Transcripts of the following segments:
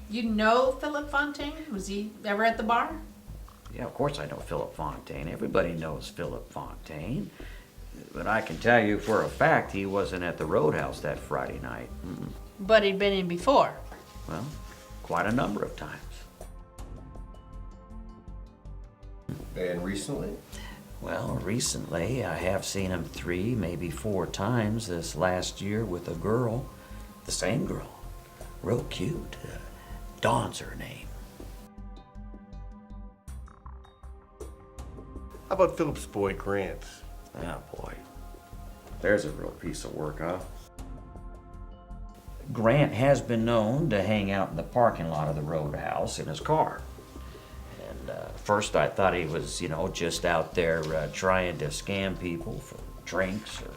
You know Philip Fontaine? Was he ever at the bar? Yeah, of course I know Philip Fontaine. Everybody knows Philip Fontaine. But I can tell you for a fact he wasn't at the Roadhouse that Friday night. But he'd been in before. Well, quite a number of times. And recently? Well, recently I have seen him 3, maybe 4 times this last year with a girl. The same girl. Real cute. Dawn's her name. How about Philip's boy, Grant? Oh boy. There's a real piece of work, huh? Grant has been known to hang out in the parking lot of the Roadhouse in his car. And first I thought he was, just out there trying to scam people for drinks or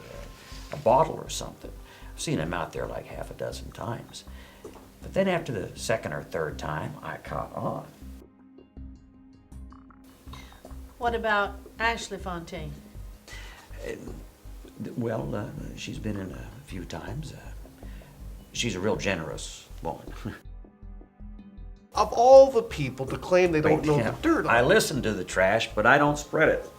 a bottle or something. I've seen him out there like half a dozen times. But then after the second or third time, I caught on. What about Ashley Fontaine? Well, she's been in a few times. She's a real generous woman. Of all the people to claim they don't know Yeah, the dirt on I him, listen to the trash, but I don't spread it.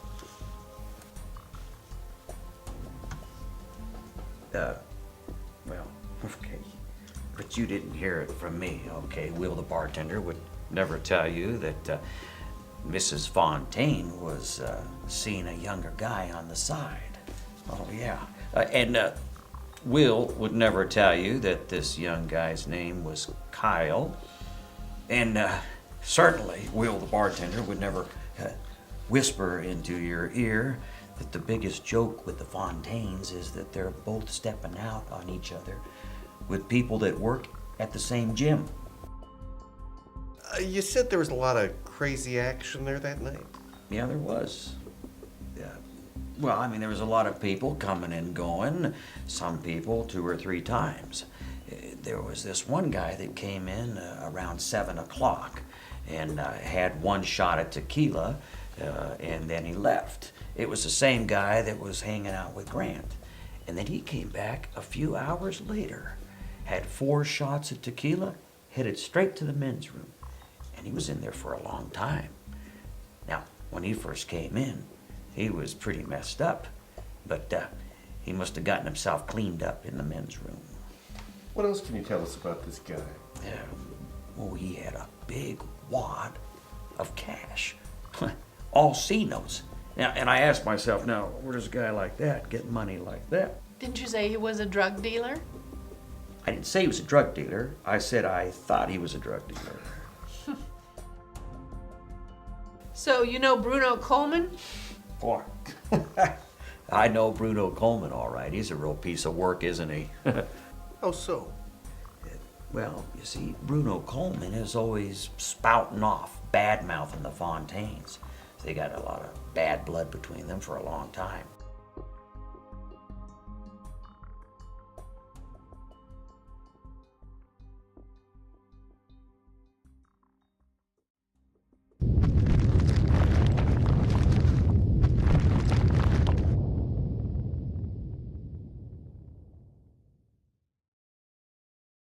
Well, okay. But you didn't hear it from me, okay? Will the bartender would never tell you that Mrs. Fontaine was seeing a younger guy on the side. Oh, yeah. And Will would never tell you that this young guy's name was Kyle. And certainly, Will the bartender would never whisper into your ear that the biggest joke with the Fontaines is that they're both stepping out on each other with people that work at the same gym. you said there was a lot of crazy action there that night. Yeah, there was. Yeah. Well, I mean, there was a lot of people coming and going, some people 2 or 3 times. There was this one guy that came in around 7 o'clock and had 1 shot at tequila, and then he left. It was the same guy that was hanging out with Grant. And then he came back a few hours later, had 4 shots of tequila, headed straight to the men's room. And he was in there for a long time. Now, when he first came in, he was pretty messed up, but he must have gotten himself cleaned up in the men's room. What else can you tell us about this guy? Oh, he had a big wad of cash, all C notes. Now, and I asked myself, now, where does a guy like that get money like that? Didn't you say he was a drug dealer? I didn't say he was a drug dealer. I said I thought he was a drug dealer. So you know Bruno Coleman? Boy, I know Bruno Coleman all right. He's a real piece of work, isn't he? Oh, so? Well, you see, Bruno Coleman is always spouting off, bad-mouthing the Fontaines. They got a lot of bad blood between them for a long time.